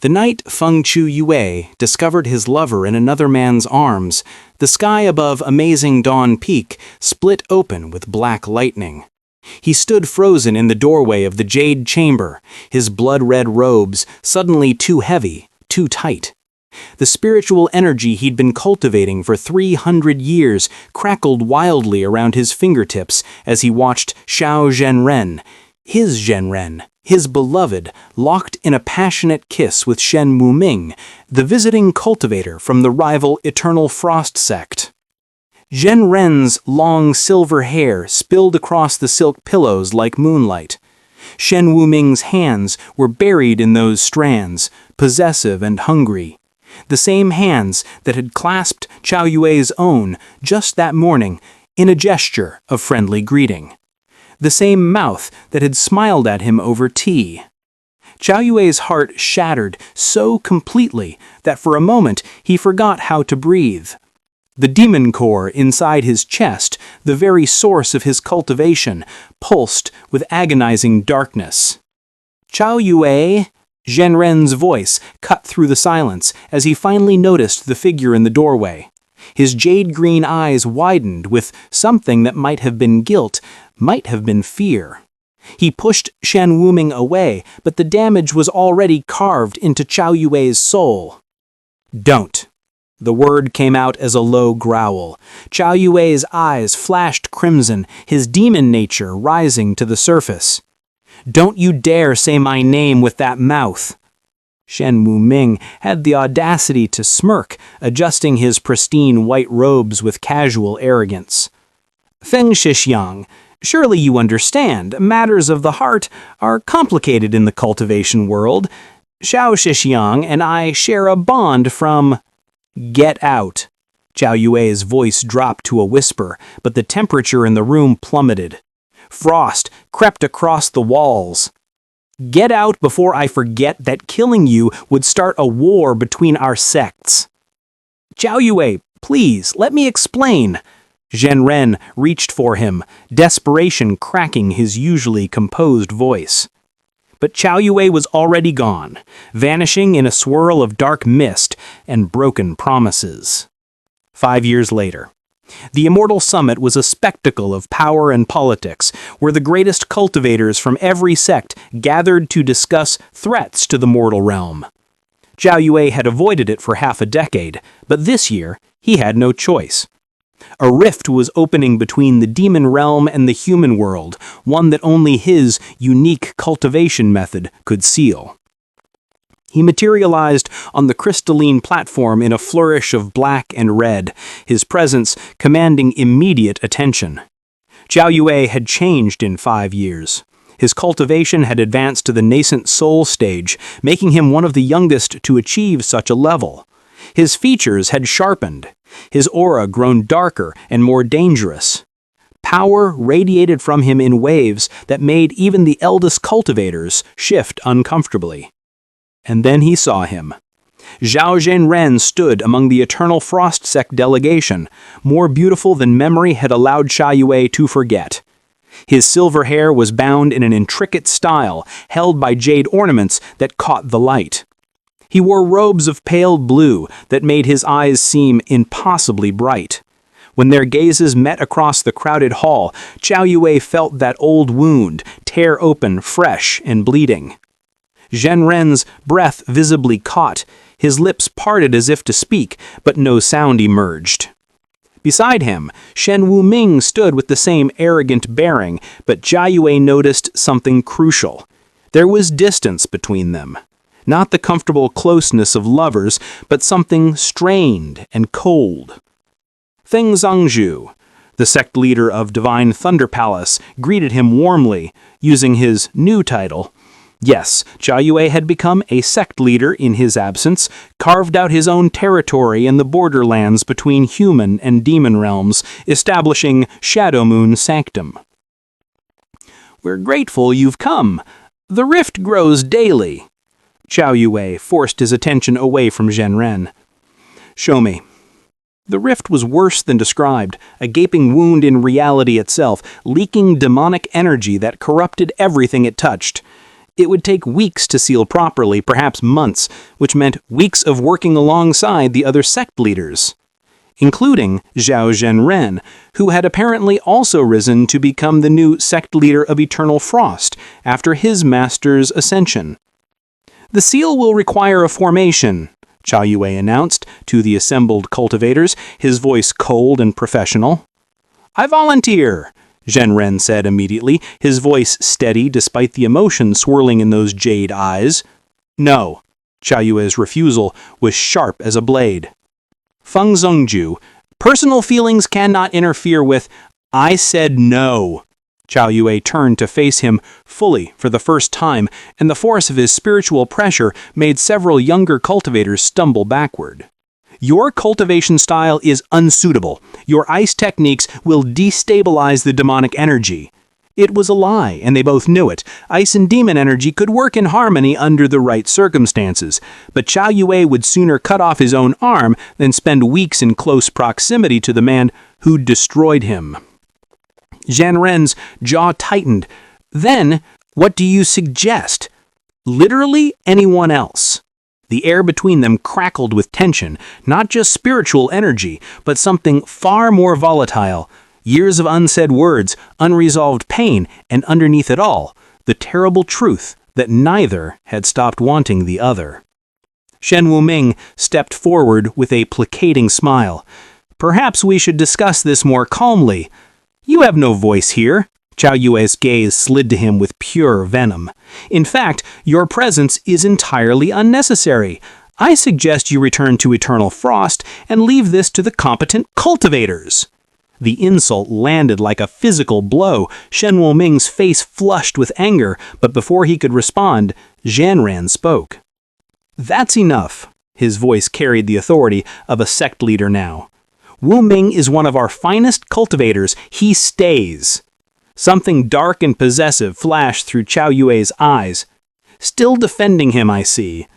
The night Feng Chu Yue discovered his lover in another man's arms, the sky above Amazing Dawn Peak split open with black lightning. He stood frozen in the doorway of the Jade Chamber, his blood-red robes suddenly too heavy, too tight. The spiritual energy he'd been cultivating for 300 years crackled wildly around his fingertips as he watched Xiao Zhenren, his beloved, locked in a passionate kiss with Shen Wuming, the visiting cultivator from the rival Eternal Frost Sect. Zhenren's long silver hair spilled across the silk pillows like moonlight. Shen Wuming's hands were buried in those strands, possessive and hungry. The same hands that had clasped Qiao Yue's own just that morning in a gesture of friendly greeting. The same mouth that had smiled at him over tea. Qiao Yue's heart shattered so completely that for a moment he forgot how to breathe. The demon core inside his chest, the very source of his cultivation, pulsed with agonizing darkness. Qiao Yue? Zhenren's voice cut through the silence as he finally noticed the figure in the doorway. His jade-green eyes widened with something that might have been guilt, might have been fear. He pushed Shen Wuming away, but the damage was already carved into Qiao Yue's soul. "Don't." The word came out as a low growl. Qiao Yue's eyes flashed crimson, his demon nature rising to the surface. "Don't you dare say my name with that mouth." Shen Wuming had the audacity to smirk, adjusting his pristine white robes with casual arrogance. "Feng Shixiang, surely you understand, matters of the heart are complicated in the cultivation world. Xiao Shixiang and I share a bond from—" "Get out." Qiao Yue's voice dropped to a whisper, but the temperature in the room plummeted. Frost crept across the walls. "Get out before I forget that killing you would start a war between our sects." "Qiao Yue, please, let me explain." Zhenren reached for him, desperation cracking his usually composed voice. But Qiao Yue was already gone, vanishing in a swirl of dark mist and broken promises. 5 years later. The Immortal Summit was a spectacle of power and politics, where the greatest cultivators from every sect gathered to discuss threats to the mortal realm. Qiao Yue had avoided it for half a decade, but this year he had no choice. A rift was opening between the demon realm and the human world, one that only his unique cultivation method could seal. He materialized on the crystalline platform in a flourish of black and red, his presence commanding immediate attention. Qiao Yue had changed in 5 years. His cultivation had advanced to the nascent soul stage, making him one of the youngest to achieve such a level. His features had sharpened, his aura grown darker and more dangerous. Power radiated from him in waves that made even the eldest cultivators shift uncomfortably. And then he saw him. Xiao Zhenren stood among the Eternal Frost Sect delegation, more beautiful than memory had allowed Qiao Yue to forget. His silver hair was bound in an intricate style, held by jade ornaments that caught the light. He wore robes of pale blue that made his eyes seem impossibly bright. When their gazes met across the crowded hall, Qiao Yue felt that old wound tear open fresh and bleeding. Zhenren's breath visibly caught, his lips parted as if to speak, but no sound emerged. Beside him, Shen Wuming stood with the same arrogant bearing, but Qiao Yue noticed something crucial. There was distance between them. Not the comfortable closeness of lovers, but something strained and cold. Feng Zhangzhu, the sect leader of Divine Thunder Palace, greeted him warmly, using his new title. Yes, Qiao Yue had become a sect leader in his absence, carved out his own territory in the borderlands between human and demon realms, establishing Shadow Moon Sanctum. "We're grateful you've come. The rift grows daily." Qiao Yue forced his attention away from Zhenren. "Show me." The rift was worse than described, a gaping wound in reality itself, leaking demonic energy that corrupted everything it touched. It would take weeks to seal properly, perhaps months, which meant weeks of working alongside the other sect leaders, including Zhao Zhenren, who had apparently also risen to become the new sect leader of Eternal Frost after his master's ascension. "The seal will require a formation," Chao Yue announced to the assembled cultivators, his voice cold and professional. "I volunteer," Zhenren said immediately, his voice steady despite the emotion swirling in those jade eyes. "No." Chao Yue's refusal was sharp as a blade. "Feng Zongju, personal feelings cannot interfere with—" "I said no." Chao Yue turned to face him fully for the first time, and the force of his spiritual pressure made several younger cultivators stumble backward. "Your cultivation style is unsuitable. Your ice techniques will destabilize the demonic energy." It was a lie, and they both knew it. Ice and demon energy could work in harmony under the right circumstances, but Chao Yue would sooner cut off his own arm than spend weeks in close proximity to the man who destroyed him. Zhenren's jaw tightened. "Then, what do you suggest?" "Literally anyone else." The air between them crackled with tension, not just spiritual energy, but something far more volatile. Years of unsaid words, unresolved pain, and underneath it all, the terrible truth that neither had stopped wanting the other. Shen Wuming stepped forward with a placating smile. "Perhaps we should discuss this more calmly." "You have no voice here." Chao Yue's gaze slid to him with pure venom. "In fact, your presence is entirely unnecessary. I suggest you return to Eternal Frost and leave this to the competent cultivators." The insult landed like a physical blow. Shen Wuming's face flushed with anger, but before he could respond, Zhenren spoke. "That's enough." His voice carried the authority of a sect leader now. "Wuming is one of our finest cultivators. He stays." Something dark and possessive flashed through Chao Yue's eyes. "Still defending him, I see.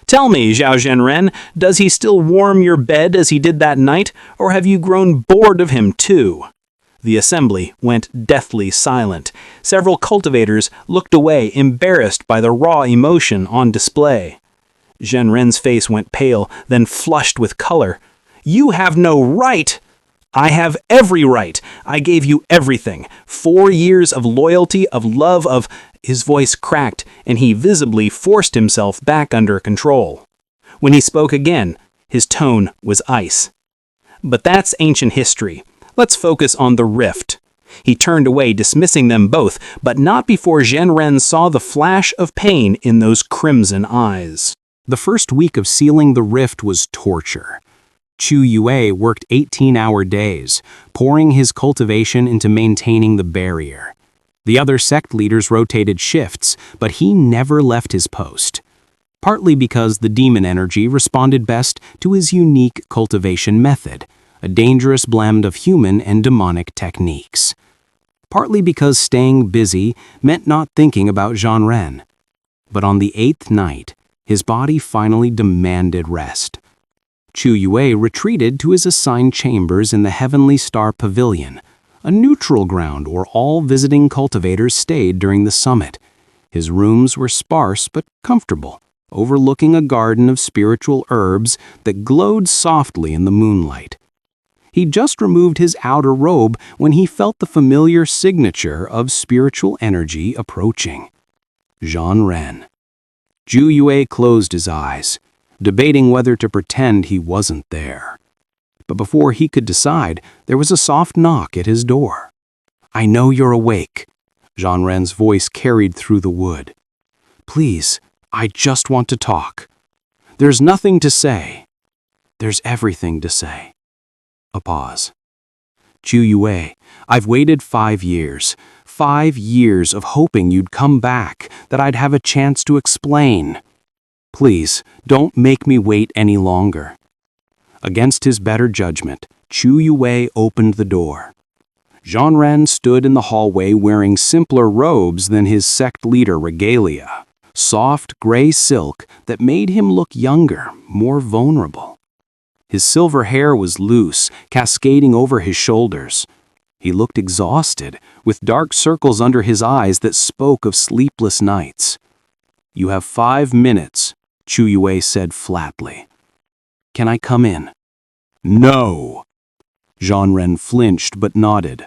Tell me, Zhao Zhenren, does he still warm your bed as he did that night, or have you grown bored of him too?" The assembly went deathly silent. Several cultivators looked away, embarrassed by the raw emotion on display. Zhenren's face went pale, then flushed with color. "You have no right!" "I have every right. I gave you everything. 4 years of loyalty, of love, of—" His voice cracked, and he visibly forced himself back under control. When he spoke again, his tone was ice. "But that's ancient history. Let's focus on the rift." He turned away, dismissing them both, but not before Zhenren saw the flash of pain in those crimson eyes. The first week of sealing the rift was torture. Chu Yue worked 18-hour days, pouring his cultivation into maintaining the barrier. The other sect leaders rotated shifts, but he never left his post. Partly because the demon energy responded best to his unique cultivation method, a dangerous blend of human and demonic techniques. Partly because staying busy meant not thinking about Zhenren. But on the 8th night, his body finally demanded rest. Chu Yue retreated to his assigned chambers in the Heavenly Star Pavilion, a neutral ground where all visiting cultivators stayed during the summit. His rooms were sparse but comfortable, overlooking a garden of spiritual herbs that glowed softly in the moonlight. He just removed his outer robe when he felt the familiar signature of spiritual energy approaching. Zhenren. Zhu Yue closed his eyes, debating whether to pretend he wasn't there. But before he could decide, there was a soft knock at his door. "I know you're awake." Zhenren's voice carried through the wood. "Please, I just want to talk." "There's nothing to say." "There's everything to say." A pause. "Chu Yue, I've waited 5 years. 5 years of hoping you'd come back, that I'd have a chance to explain. Please, don't make me wait any longer." Against his better judgment, Chu Yue opened the door. Zhenren stood in the hallway wearing simpler robes than his sect leader regalia, soft gray silk that made him look younger, more vulnerable. His silver hair was loose, cascading over his shoulders. He looked exhausted, with dark circles under his eyes that spoke of sleepless nights. You have 5 minutes, Chu Yue said flatly. Can I come in? No. Jean-Ren flinched but nodded.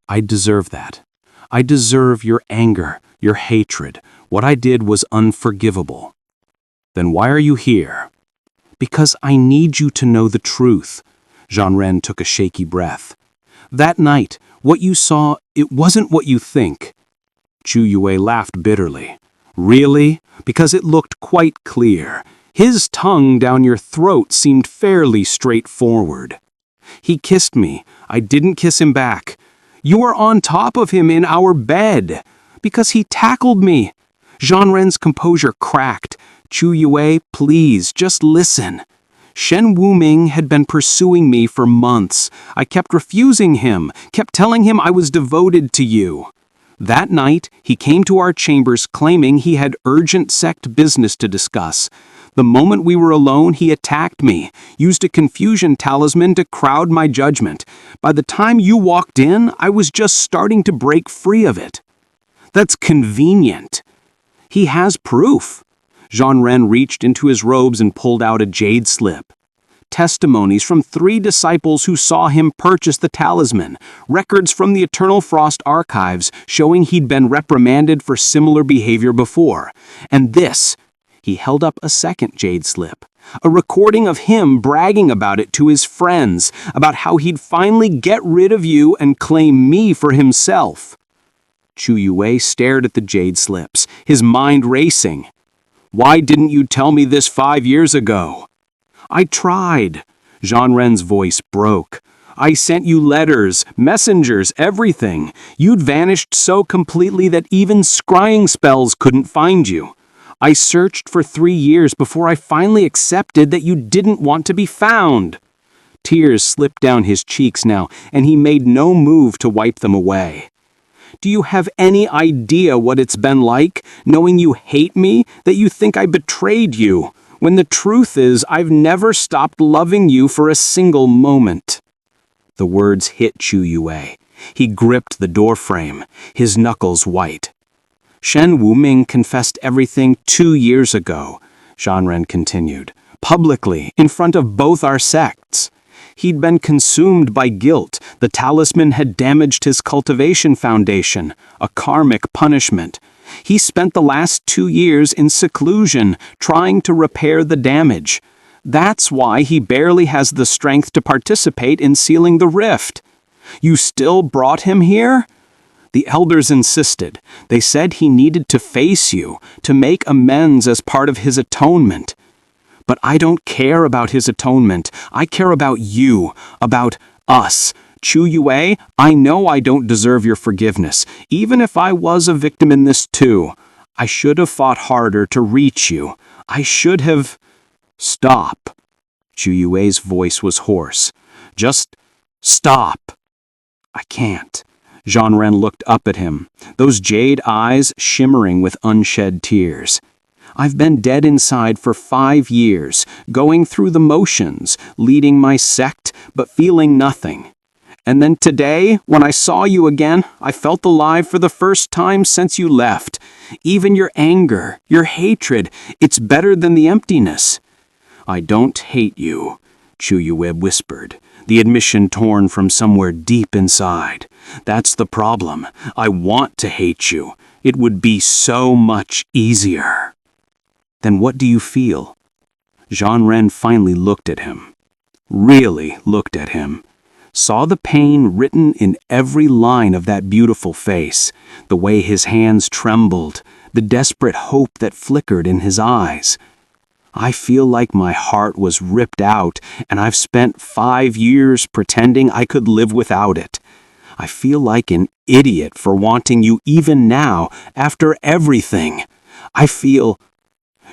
I deserve that. I deserve your anger, your hatred. What I did was unforgivable. Then why are you here? Because I need you to know the truth. Jean-Ren took a shaky breath. That night, what you saw, it wasn't what you think. Chu Yue laughed bitterly. Really? Because it looked quite clear. His tongue down your throat seemed fairly straightforward. He kissed me. I didn't kiss him back. You were on top of him in our bed. Because he tackled me. Jean-Ren's composure cracked. Chu Yue, please, just listen. Shen Wuming had been pursuing me for months. I kept refusing him, kept telling him I was devoted to you. That night, he came to our chambers claiming he had urgent Sect business to discuss. The moment we were alone, he attacked me, used a confusion talisman to crowd my judgment. By the time you walked in, I was just starting to break free of it. That's convenient. He has proof. Jean-Ren reached into his robes and pulled out a jade slip. Testimonies from 3 disciples who saw him purchase the talisman, records from the Eternal Frost archives showing he'd been reprimanded for similar behavior before. And this, he held up a second jade slip, a recording of him bragging about it to his friends, about how he'd finally get rid of you and claim me for himself. Chu Yue stared at the jade slips, his mind racing. Why didn't you tell me this 5 years ago? I tried. Jean-Ren's voice broke. I sent you letters, messengers, everything. You'd vanished so completely that even scrying spells couldn't find you. I searched for 3 years before I finally accepted that you didn't want to be found. Tears slipped down his cheeks now, and he made no move to wipe them away. Do you have any idea what it's been like, knowing you hate me, that you think I betrayed you, when the truth is I've never stopped loving you for a single moment? The words hit Chu Yue. He gripped the doorframe, his knuckles white. Shen Wuming confessed everything 2 years ago, Jean-Ren continued, publicly, in front of both our sects. He'd been consumed by guilt. The talisman had damaged his cultivation foundation, a karmic punishment. He spent the last 2 years in seclusion, trying to repair the damage. That's why he barely has the strength to participate in sealing the rift. You still brought him here? The elders insisted. They said he needed to face you, to make amends as part of his atonement. But I don't care about his atonement. I care about you, about us. Chu Yue, I know I don't deserve your forgiveness, even if I was a victim in this too. I should have fought harder to reach you. I should have... Stop. Chu Yue's voice was hoarse. Just stop. I can't. Jean-Ren looked up at him, those jade eyes shimmering with unshed tears. I've been dead inside for 5 years, going through the motions, leading my sect, but feeling nothing. And then today, when I saw you again, I felt alive for the first time since you left. Even your anger, your hatred, it's better than the emptiness. I don't hate you, Chu Yue whispered, the admission torn from somewhere deep inside. That's the problem. I want to hate you. It would be so much easier. Then what do you feel? Jean-Ren finally looked at him. Really looked at him. Saw the pain written in every line of that beautiful face, the way his hands trembled, the desperate hope that flickered in his eyes. I feel like my heart was ripped out, and I've spent 5 years pretending I could live without it. I feel like an idiot for wanting you even now, after everything. I feel...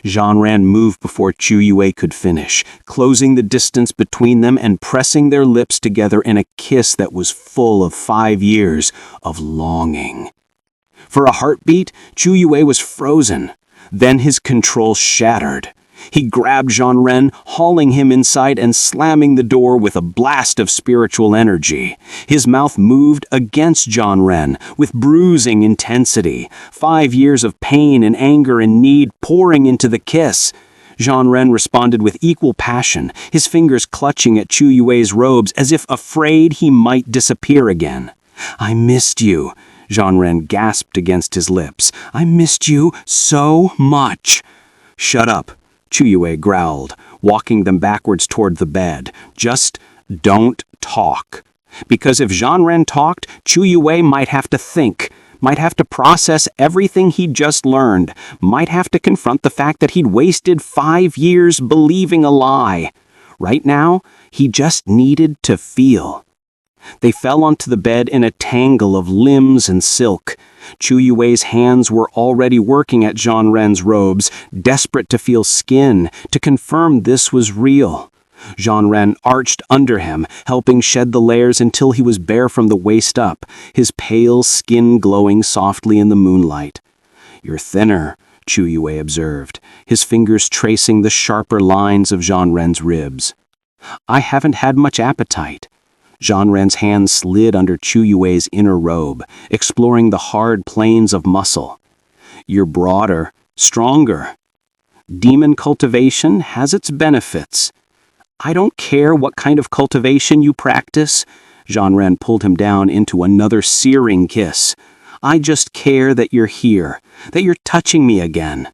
Jean-Ren moved before Chu Yue could finish, closing the distance between them and pressing their lips together in a kiss that was full of 5 years of longing. For a heartbeat, Chu Yue was frozen. Then his control shattered. He grabbed Jianren, hauling him inside and slamming the door with a blast of spiritual energy. His mouth moved against Jianren with bruising intensity, 5 years of pain and anger and need pouring into the kiss. Jianren responded with equal passion, his fingers clutching at Chu Yue's robes as if afraid he might disappear again. "I missed you," Jianren gasped against his lips. "I missed you so much." "Shut up," Chu Yue growled, walking them backwards toward the bed. "Just don't talk." Because if Jianren talked, Chu Yue might have to think, might have to process everything he'd just learned, might have to confront the fact that he'd wasted 5 years believing a lie. Right now, he just needed to feel. They fell onto the bed in a tangle of limbs and silk. Chu Yue's hands were already working at Jianren's robes, desperate to feel skin, to confirm this was real. Jianren arched under him, helping shed the layers until he was bare from the waist up, his pale skin glowing softly in the moonlight. "You're thinner," Chu Yue observed, his fingers tracing the sharper lines of Jianren's ribs. "I haven't had much appetite." Jianren's hand slid under Chu Yue's inner robe, exploring the hard planes of muscle. "You're broader, stronger. Demon cultivation has its benefits." "I don't care what kind of cultivation you practice." Jianren pulled him down into another searing kiss. "I just care that you're here, that you're touching me again."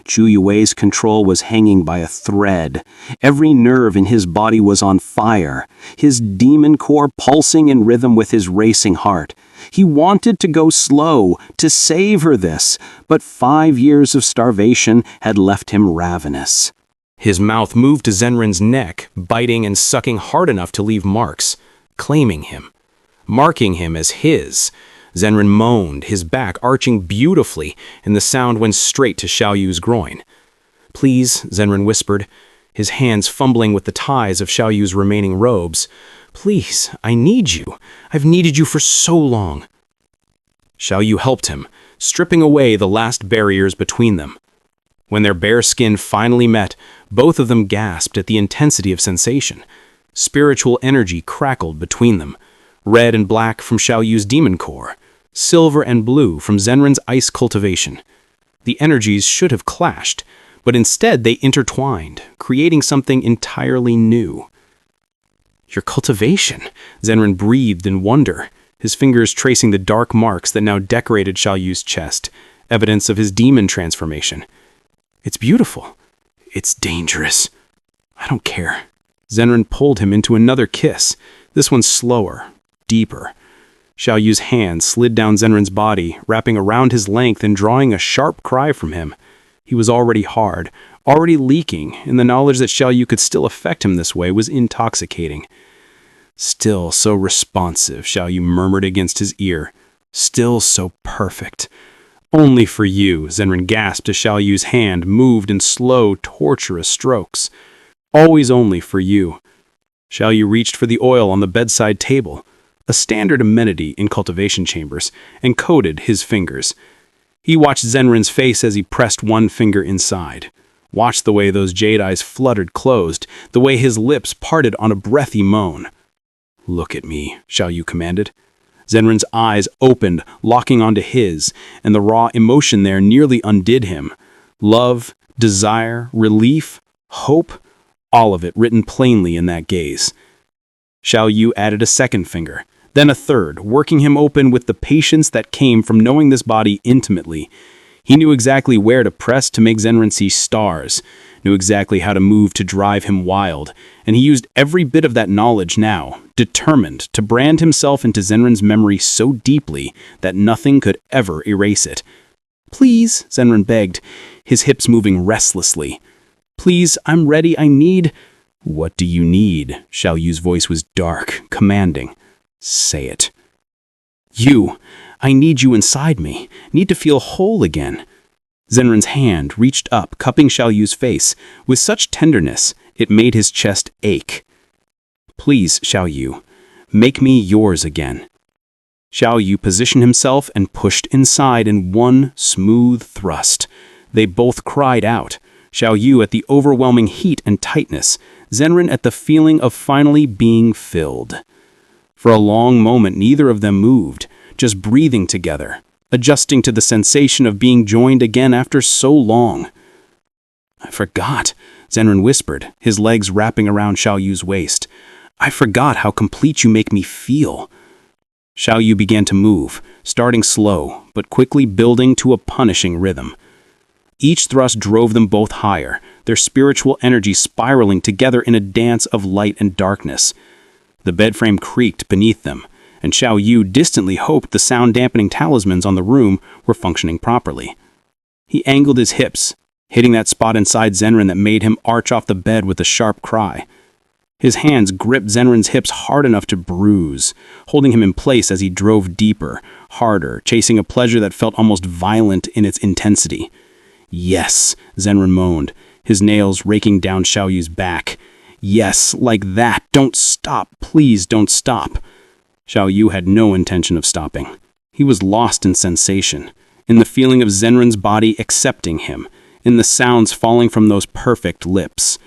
Chu Yue's control was hanging by a thread. Every nerve in his body was on fire, his demon core pulsing in rhythm with his racing heart. He wanted to go slow, to savor this, but 5 years of starvation had left him ravenous. His mouth moved to Zenren's neck, biting and sucking hard enough to leave marks, claiming him, marking him as his. Zenren moaned, his back arching beautifully, and the sound went straight to Xiaoyu's groin. "Please," Zenren whispered, his hands fumbling with the ties of Xiaoyu's remaining robes. "Please, I need you. I've needed you for so long." Xiaoyu helped him, stripping away the last barriers between them. When their bare skin finally met, both of them gasped at the intensity of sensation. Spiritual energy crackled between them, red and black from Xiaoyu's demon core, silver and blue from Zenren's ice cultivation. The energies should have clashed, but instead they intertwined, creating something entirely new. "Your cultivation," Zenren breathed in wonder, his fingers tracing the dark marks that now decorated Xiaoyu's chest, evidence of his demon transformation. "It's beautiful. It's dangerous. I don't care." Zenren pulled him into another kiss, this one slower, deeper. Xiaoyu's hand slid down Zenren's body, wrapping around his length and drawing a sharp cry from him. He was already hard, already leaking, and the knowledge that Xiaoyu could still affect him this way was intoxicating. "Still so responsive," Xiaoyu murmured against his ear. "Still so perfect." "Only for you," Zenren gasped as Xiaoyu's hand moved in slow, torturous strokes. "Always only for you." Xiaoyu reached for the oil on the bedside table, a standard amenity in cultivation chambers, and coated his fingers. He watched Zenren's face as he pressed one finger inside, watched the way those jade eyes fluttered closed, the way his lips parted on a breathy moan. "Look at me," Xiaoyu commanded. Zenren's eyes opened, locking onto his, and the raw emotion there nearly undid him. Love, desire, relief, hope, all of it written plainly in that gaze. Xiaoyu added a second finger, then a third, working him open with the patience that came from knowing this body intimately. He knew exactly where to press to make Zenren see stars, knew exactly how to move to drive him wild, and he used every bit of that knowledge now, determined to brand himself into Zenren's memory so deeply that nothing could ever erase it. "Please," Zenren begged, his hips moving restlessly. "Please, I'm ready, I need—" "What do you need?" Xiaoyu's voice was dark, commanding. "Say it." "You. I need you inside me. Need to feel whole again." Zenren's hand reached up, cupping Xiaoyu's face, with such tenderness it made his chest ache. "Please, Xiaoyu, make me yours again." Xiaoyu positioned himself and pushed inside in one smooth thrust. They both cried out. Xiao Yu at the overwhelming heat and tightness, Zenrin at the feeling of finally being filled. For a long moment, neither of them moved, just breathing together, adjusting to the sensation of being joined again after so long. "I forgot," Zenrin whispered, his legs wrapping around Xiao Yu's waist. "I forgot how complete you make me feel." Xiao Yu began to move, starting slow, but quickly building to a punishing rhythm. Each thrust drove them both higher, their spiritual energy spiraling together in a dance of light and darkness. The bedframe creaked beneath them, and Xiao Yu distantly hoped the sound-dampening talismans on the room were functioning properly. He angled his hips, hitting that spot inside Zenrin that made him arch off the bed with a sharp cry. His hands gripped Zenrin's hips hard enough to bruise, holding him in place as he drove deeper, harder, chasing a pleasure that felt almost violent in its intensity. "Yes," Zenrin moaned, his nails raking down Xiao Yu's back. "Yes, like that. Don't stop. Please don't stop." Xiao Yu had no intention of stopping. He was lost in sensation, in the feeling of Zenrin's body accepting him, in the sounds falling from those perfect lips.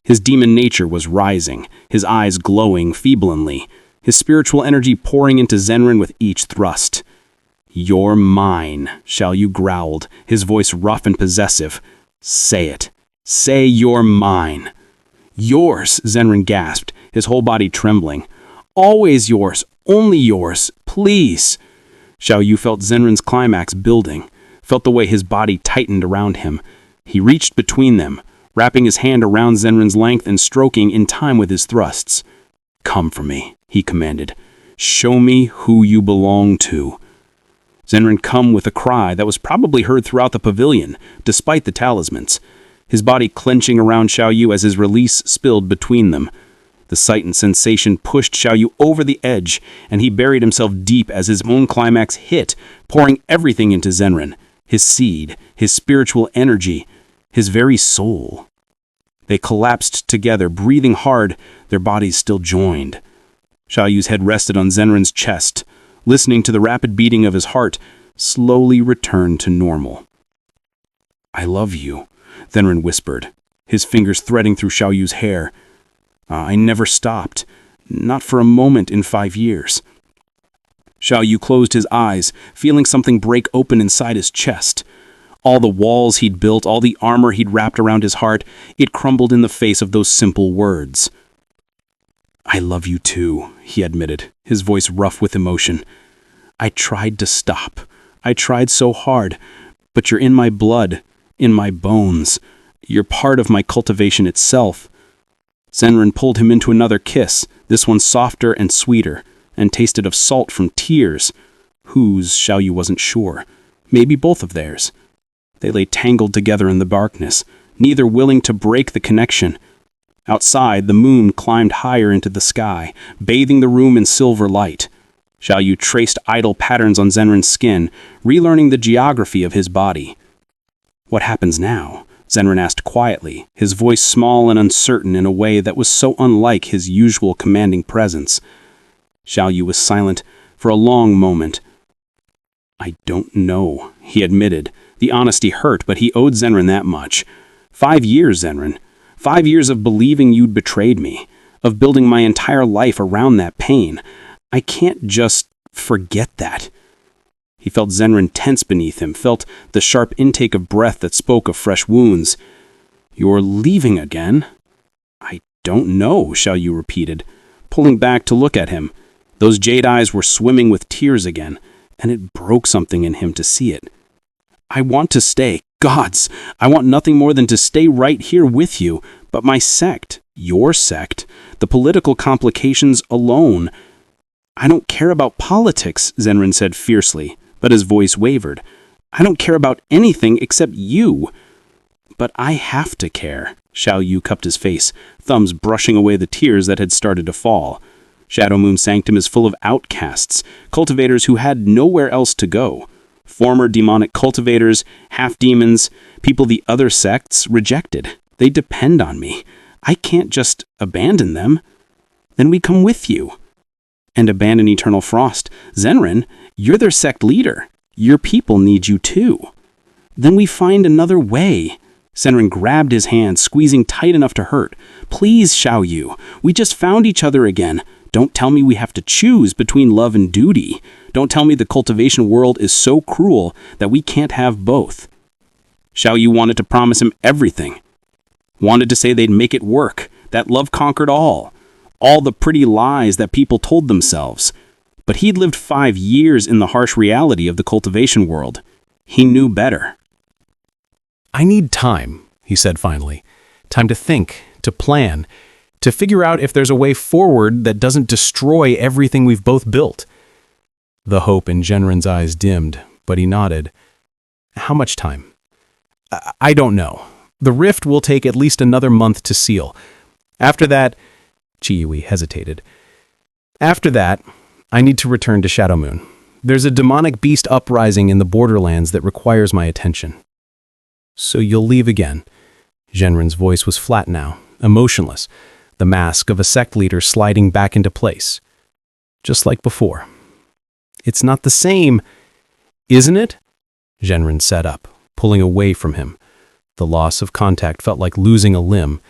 His demon nature was rising, his eyes glowing feebly, his spiritual energy pouring into Zenrin with each thrust. "You're mine," Xiao Yu growled, his voice rough and possessive. "Say it. Say you're mine." "Yours," Zenrin gasped, his whole body trembling. "Always yours, only yours, please." Xiao Yu felt Zenrin's climax building, felt the way his body tightened around him. He reached between them, wrapping his hand around Zenrin's length and stroking in time with his thrusts. "Come for me," he commanded. "Show me who you belong to." Zenrin come with a cry that was probably heard throughout the pavilion, despite the talismans, his body clenching around Xiao Yu as his release spilled between them. The sight and sensation pushed Xiao Yu over the edge, and he buried himself deep as his own climax hit, pouring everything into Zenrin, his seed, his spiritual energy, his very soul. They collapsed together, breathing hard, their bodies still joined. Xiao Yu's head rested on Zenrin's chest, listening to the rapid beating of his heart, slowly returned to normal. "I love you," Zenrin whispered, his fingers threading through Xiao Yu's hair. "I never stopped, not for a moment in 5 years." Xiao Yu closed his eyes, feeling something break open inside his chest. All the walls he'd built, all the armor he'd wrapped around his heart, it crumbled in the face of those simple words. "I love you too," he admitted, his voice rough with emotion. "I tried to stop. I tried so hard, but you're in my blood, in my bones. You're part of my cultivation itself." Zenrin pulled him into another kiss, this one softer and sweeter, and tasted of salt from tears. Whose, Xiao Yu wasn't sure. Maybe both of theirs. They lay tangled together in the darkness, neither willing to break the connection. Outside, the moon climbed higher into the sky, bathing the room in silver light. Xiao Yu traced idle patterns on Zenrin's skin, relearning the geography of his body. "What happens now?" Zenrin asked quietly, his voice small and uncertain in a way that was so unlike his usual commanding presence. Xiao Yu was silent for a long moment. "I don't know," he admitted. The honesty hurt, but he owed Zenrin that much. 5 years, Zenrin. 5 years of believing you'd betrayed me, of building my entire life around that pain. I can't just forget that. He felt Zenrin tense beneath him, felt the sharp intake of breath that spoke of fresh wounds. "You're leaving again?" "I don't know," Xiao Yu repeated, pulling back to look at him. Those jade eyes were swimming with tears again, and it broke something in him to see it. "I want to stay. Gods, I want nothing more than to stay right here with you. But my sect, your sect, the political complications alone. I don't care about politics," Zenrin said fiercely, but his voice wavered. "I don't care about anything except you." "But I have to care." Xiao Yu cupped his face, thumbs brushing away the tears that had started to fall. Shadow Moon Sanctum is full of outcasts, cultivators who had nowhere else to go. Former demonic cultivators, half-demons, people the other sects rejected. They depend on me. I can't just abandon them. Then we come with you. And abandon Eternal Frost. Zenrin, you're their sect leader. Your people need you too. Then we find another way. Senran grabbed his hand, squeezing tight enough to hurt. "Please, Xiaoyu, we just found each other again. Don't tell me we have to choose between love and duty. Don't tell me the cultivation world is so cruel that we can't have both." Xiaoyu wanted to promise him everything. Wanted to say they'd make it work, that love conquered all the pretty lies that people told themselves. But he'd lived 5 years in the harsh reality of the cultivation world. He knew better. "I need time," he said finally. "Time to think, to plan, to figure out if there's a way forward that doesn't destroy everything we've both built." The hope in Genren's eyes dimmed, but he nodded. "How much time?" I don't know. The rift will take at least another month to seal. After that," Chiyui hesitated. "After that, I need to return to Shadow Moon. There's a demonic beast uprising in the borderlands that requires my attention." "So you'll leave again?" Genren's voice was flat now, emotionless, the mask of a sect leader sliding back into place. Just like before. "It's not the same, isn't it?" Genren sat up, pulling away from him. The loss of contact felt like losing a limb.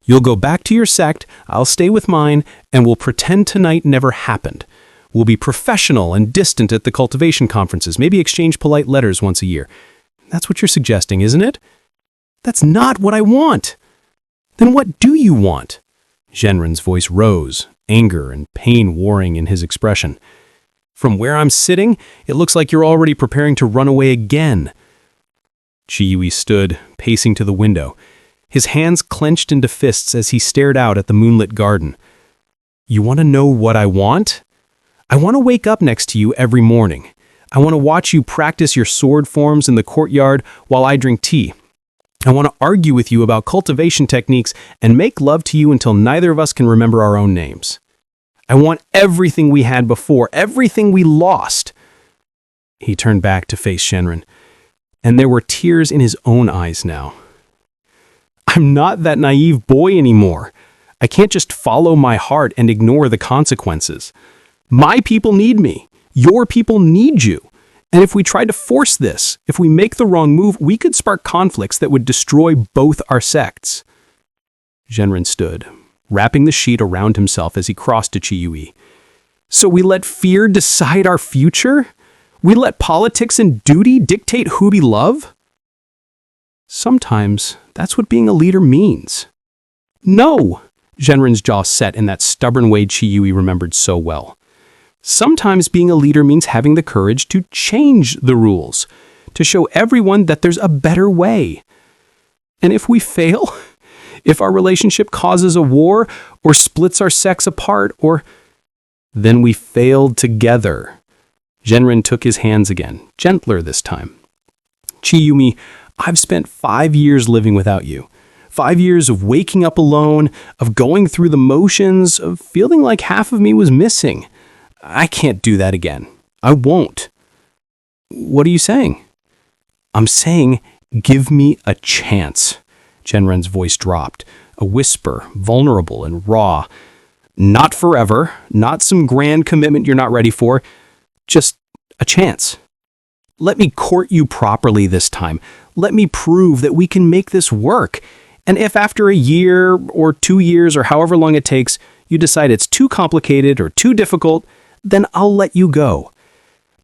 "You'll go back to your sect, I'll stay with mine, and we'll pretend tonight never happened. We'll be professional and distant at the cultivation conferences, maybe exchange polite letters once a year. That's what you're suggesting, isn't it?" "That's not what I want." "Then what do you want?" Genren's voice rose, anger and pain warring in his expression. "From where I'm sitting, it looks like you're already preparing to run away again." Chiyui stood, pacing to the window, his hands clenched into fists as he stared out at the moonlit garden. "You want to know what I want? I want to wake up next to you every morning. I want to watch you practice your sword forms in the courtyard while I drink tea. I want to argue with you about cultivation techniques and make love to you until neither of us can remember our own names. I want everything we had before, everything we lost." He turned back to face Shenren, and there were tears in his own eyes now. "I'm not that naive boy anymore. I can't just follow my heart and ignore the consequences. My people need me. Your people need you. And if we try to force this, if we make the wrong move, we could spark conflicts that would destroy both our sects." Genren stood, wrapping the sheet around himself as he crossed to Chiyui. "So we let fear decide our future? We let politics and duty dictate who we love?" "Sometimes that's what being a leader means." "No!" Genren's jaw set in that stubborn way Chiyui remembered so well. "Sometimes being a leader means having the courage to change the rules, to show everyone that there's a better way. And if we fail, if our relationship causes a war or splits our sects apart, then we failed together." Genren took his hands again, gentler this time. "Chiyumi, I've spent 5 years living without you. 5 years of waking up alone, of going through the motions, of feeling like half of me was missing. I can't do that again. I won't." "What are you saying?" "I'm saying, give me a chance." Genren's voice dropped, a whisper, vulnerable and raw. "Not forever, not some grand commitment you're not ready for. Just a chance. Let me court you properly this time. Let me prove that we can make this work. And if after a year or 2 years or however long it takes, you decide it's too complicated or too difficult, then I'll let you go.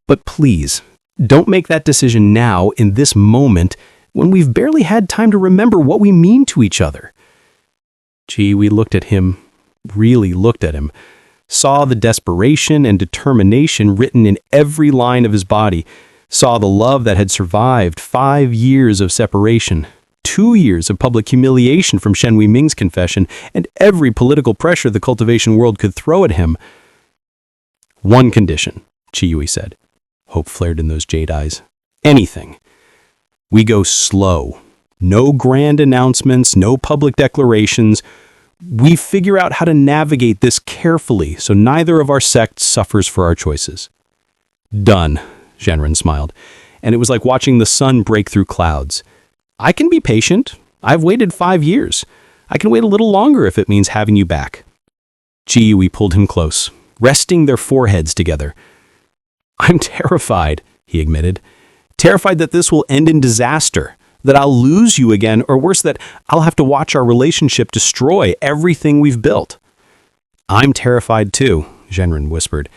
But please, don't make that decision now in this moment when we've barely had time to remember what we mean to each other." We looked at him, really looked at him, saw the desperation and determination written in every line of his body, saw the love that had survived 5 years of separation, 2 years of public humiliation from Shen Weiming's confession, and every political pressure the cultivation world could throw at him. "One condition," Chiyui said. Hope flared in those jade eyes. "Anything. We go slow. No grand announcements, no public declarations. We figure out how to navigate this carefully so neither of our sects suffers for our choices." "Done," Genren smiled, and it was like watching the sun break through clouds. "I can be patient. I've waited 5 years. I can wait a little longer if it means having you back." Chiyui pulled him close, resting their foreheads together. "I'm terrified," he admitted. "Terrified that this will end in disaster. That I'll lose you again, or worse, that I'll have to watch our relationship destroy everything we've built. I'm terrified too, Zhenren whispered,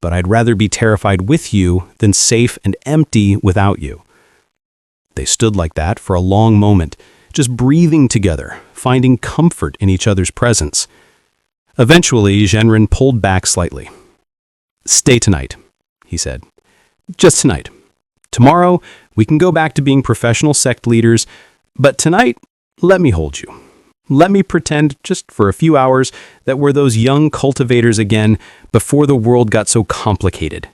but I'd rather be terrified with you than safe and empty without you. They stood like that for a long moment, just breathing together, finding comfort in each other's presence. Eventually, Zhenren pulled back slightly. Stay tonight, he said. Just tonight. Tomorrow, we can go back to being professional sect leaders, but tonight, let me hold you. Let me pretend, just for a few hours, that we're those young cultivators again before the world got so complicated.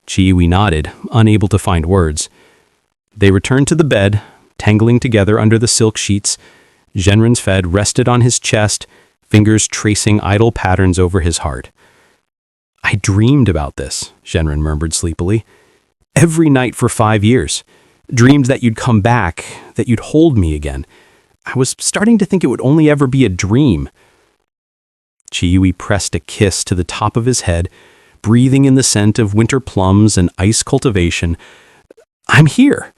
Chiwi nodded, unable to find words. They returned to the bed, tangling together under the silk sheets. Zhenren's head rested on his chest, fingers tracing idle patterns over his heart. I dreamed about this, Zhenren murmured sleepily. Every night for 5 years. Dreamed that you'd come back, that you'd hold me again. I was starting to think it would only ever be a dream. Chiwi pressed a kiss to the top of his head, breathing in the scent of winter plums and ice cultivation. I'm here.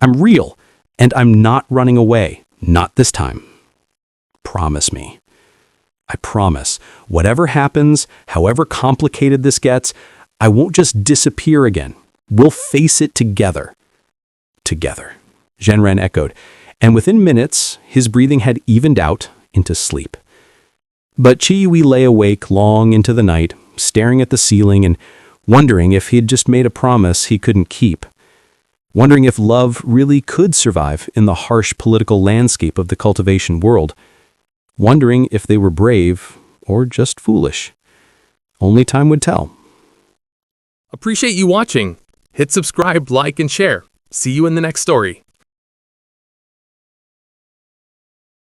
I'm real. And I'm not running away. Not this time. Promise me. I promise. Whatever happens, however complicated this gets, I won't just disappear again. We'll face it together. Together, Zhenren echoed, and within minutes, his breathing had evened out into sleep. But Chiwi lay awake long into the night, staring at the ceiling and wondering if he had just made a promise he couldn't keep. Wondering if love really could survive in the harsh political landscape of the cultivation world. Wondering if they were brave or just foolish. Only time would tell. Appreciate you watching. Hit subscribe, like, and share. See you in the next story.